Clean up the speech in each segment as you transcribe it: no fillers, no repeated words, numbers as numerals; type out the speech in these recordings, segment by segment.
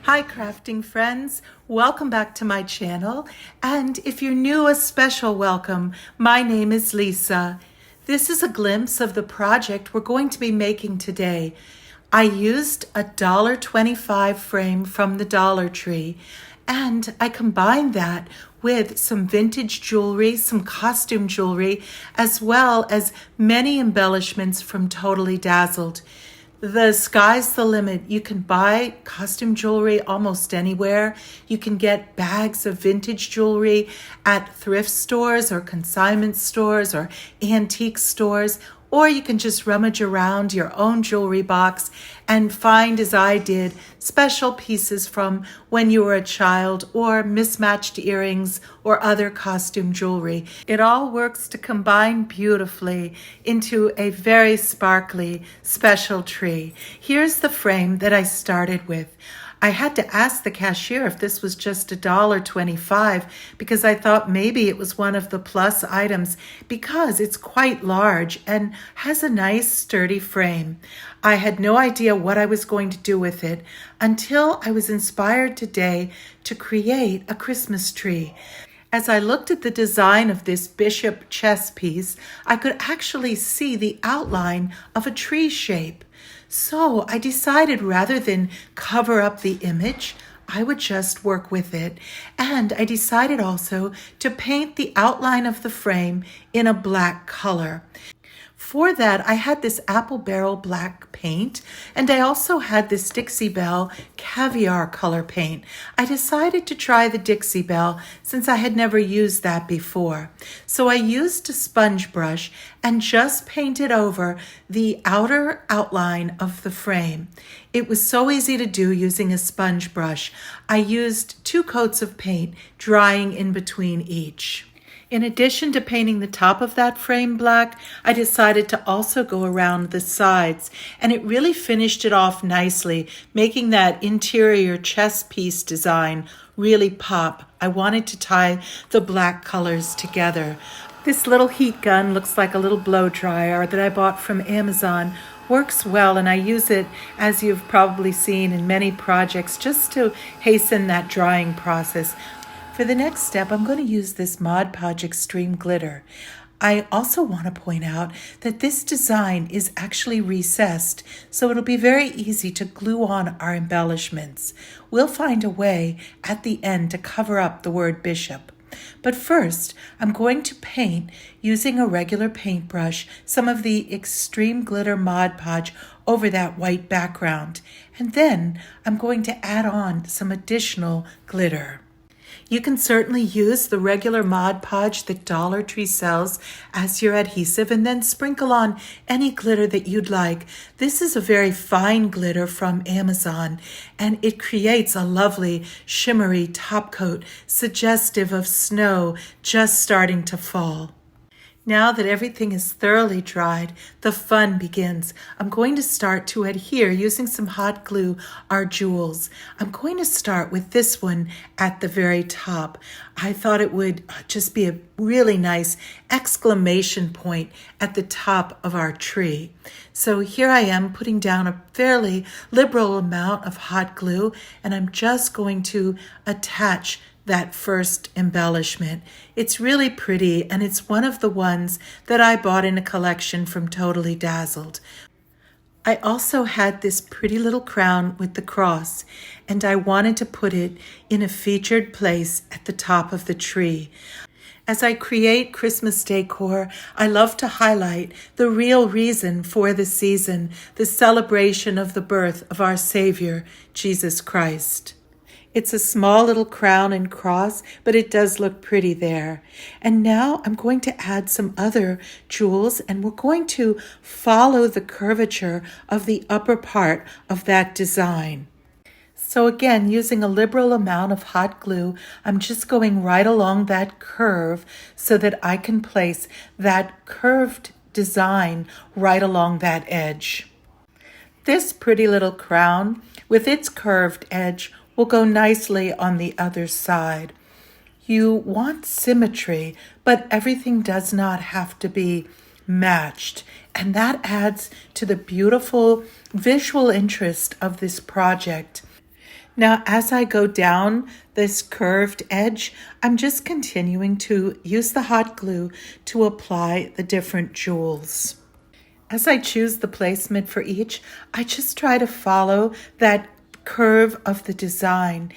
Hi crafting friends, welcome back to my channel, and if you're new, a special welcome. My name is Lisa. This is a glimpse of the project we're going to be making today. I used a $1.25 frame from the Dollar Tree, and I combined that with some vintage jewelry, some costume jewelry, as well as many embellishments from Totally Dazzled. The sky's the limit. You can buy costume jewelry almost anywhere. You can get bags of vintage jewelry at thrift stores or consignment stores or antique stores, or you can just rummage around your own jewelry box and find, as I did, special pieces from when you were a child or mismatched earrings or other costume jewelry. It all works to combine beautifully into a very sparkly, special tree. Here's the frame that I started with. I had to ask the cashier if this was just $1.25 because I thought maybe it was one of the plus items because it's quite large and has a nice sturdy frame. I had no idea what I was going to do with it until I was inspired today to create a Christmas tree. As I looked at the design of this bishop chess piece, I could actually see the outline of a tree shape. So I decided rather than cover up the image, I would just work with it. And I decided also to paint the outline of the frame in a black color. For that, I had this apple barrel black paint, and I also had this Dixie Belle caviar color paint. I decided to try the Dixie Belle since I had never used that before. So I used a sponge brush and just painted over the outer outline of the frame. It was so easy to do using a sponge brush. I used 2 coats of paint, drying in between each. In addition to painting the top of that frame black, I decided to also go around the sides, and it really finished it off nicely, making that interior chess piece design really pop. I wanted to tie the black colors together. This little heat gun looks like a little blow dryer that I bought from Amazon. Works well, and I use it, as you've probably seen in many projects, just to hasten that drying process. For the next step, I'm going to use this Mod Podge Extreme Glitter. I also want to point out that this design is actually recessed, so it'll be very easy to glue on our embellishments. We'll find a way at the end to cover up the word bishop. But first, I'm going to paint, using a regular paintbrush, some of the Extreme Glitter Mod Podge over that white background. And then I'm going to add on some additional glitter. You can certainly use the regular Mod Podge that Dollar Tree sells as your adhesive and then sprinkle on any glitter that you'd like. This is a very fine glitter from Amazon, and it creates a lovely shimmery top coat suggestive of snow just starting to fall. Now that everything is thoroughly dried, the fun begins. I'm going to start to adhere using some hot glue our jewels. I'm going to start with this one at the very top. I thought it would just be a really nice exclamation point at the top of our tree. So here I am putting down a fairly liberal amount of hot glue, and I'm just going to attach that first embellishment. It's really pretty, and it's one of the ones that I bought in a collection from Totally Dazzled. I also had this pretty little crown with the cross, and I wanted to put it in a featured place at the top of the tree. As I create Christmas decor, I love to highlight the real reason for the season, the celebration of the birth of our Savior, Jesus Christ. It's a small little crown and cross, but it does look pretty there. And now I'm going to add some other jewels, and we're going to follow the curvature of the upper part of that design. So again, using a liberal amount of hot glue, I'm just going right along that curve so that I can place that curved design right along that edge. This pretty little crown with its curved edge will go nicely on the other side. You want symmetry, but everything does not have to be matched. And that adds to the beautiful visual interest of this project. Now, as I go down this curved edge, I'm just continuing to use the hot glue to apply the different jewels. As I choose the placement for each, I just try to follow that curve of the design.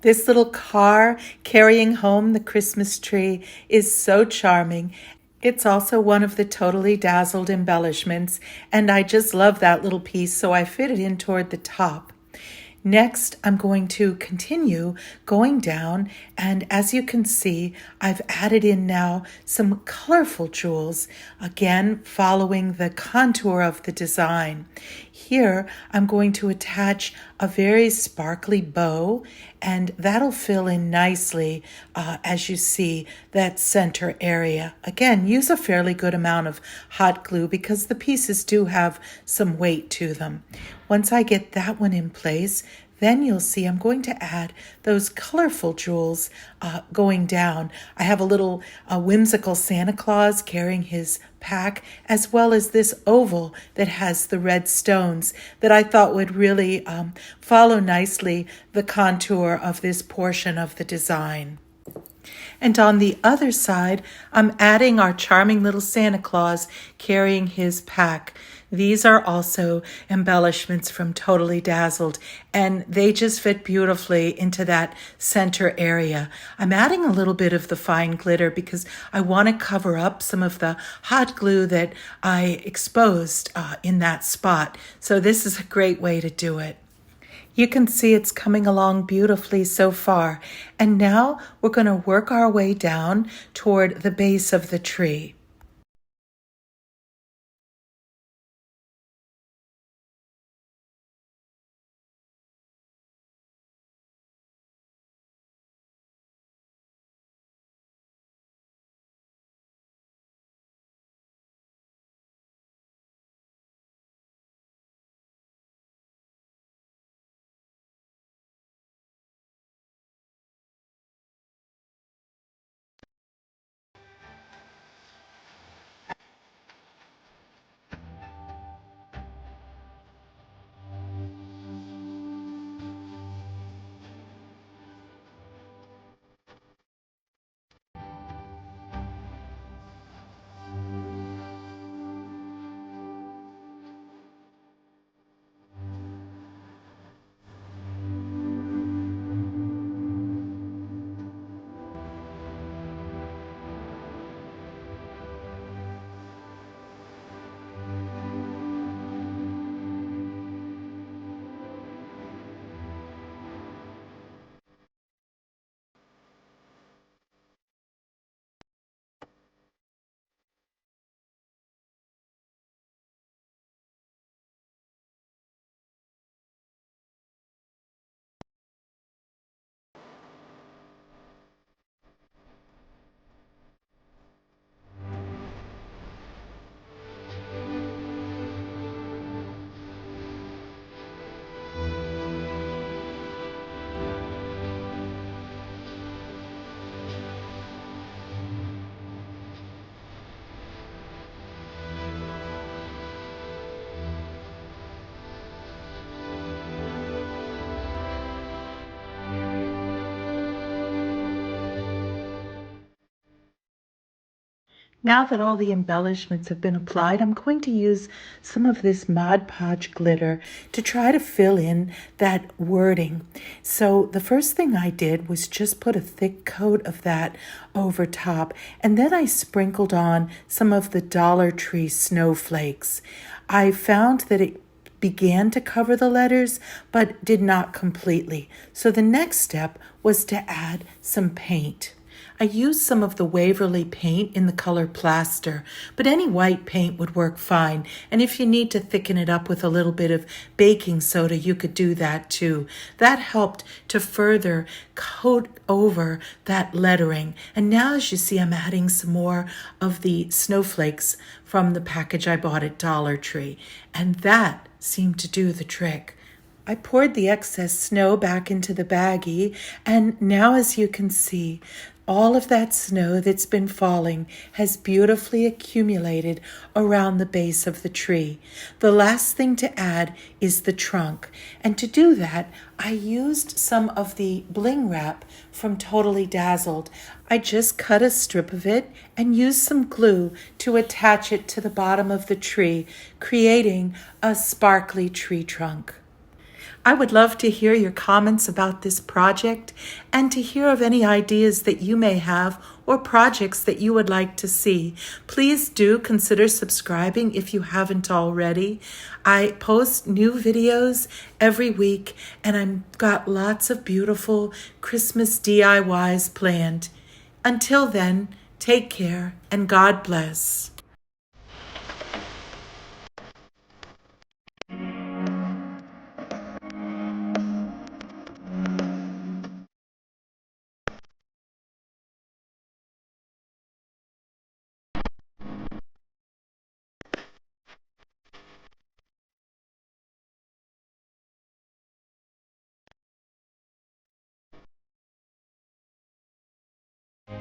This little car carrying home the Christmas tree is so charming. It's also one of the Totally Dazzled embellishments, and I just love that little piece, so I fit it in toward the top. Next, I'm going to continue going down, and as you can see, I've added in now some colorful jewels, again following the contour of the design. Here, I'm going to attach a very sparkly bow, and that'll fill in nicely as you see that center area. Again, use a fairly good amount of hot glue because the pieces do have some weight to them. Once I get that one in place, then you'll see I'm going to add those colorful jewels going down. I have a little whimsical Santa Claus carrying his pack, as well as this oval that has the red stones that I thought would really follow nicely the contour of this portion of the design. And on the other side, I'm adding our charming little Santa Claus carrying his pack. These are also embellishments from Totally Dazzled, and they just fit beautifully into that center area. I'm adding a little bit of the fine glitter because I want to cover up some of the hot glue that I exposed in that spot. So this is a great way to do it. You can see it's coming along beautifully so far. And now we're going to work our way down toward the base of the tree. Now that all the embellishments have been applied, I'm going to use some of this Mod Podge glitter to try to fill in that wording. So the first thing I did was just put a thick coat of that over top, and then I sprinkled on some of the Dollar Tree snowflakes. I found that it began to cover the letters, but did not completely. So the next step was to add some paint. I used some of the Waverly paint in the color plaster, but any white paint would work fine. And if you need to thicken it up with a little bit of baking soda, you could do that too. That helped to further coat over that lettering. And now, as you see, I'm adding some more of the snowflakes from the package I bought at Dollar Tree. And that seemed to do the trick. I poured the excess snow back into the baggie, and now, as you can see, All of that snow that's been falling has beautifully accumulated around the base of the tree. The last thing to add is the trunk. And to do that, I used some of the bling wrap from Totally Dazzled. I just cut a strip of it and used some glue to attach it to the bottom of the tree, creating a sparkly tree trunk. I would love to hear your comments about this project and to hear of any ideas that you may have or projects that you would like to see. Please do consider subscribing if you haven't already. I post new videos every week and I've got lots of beautiful Christmas DIYs planned. Until then, take care and God bless.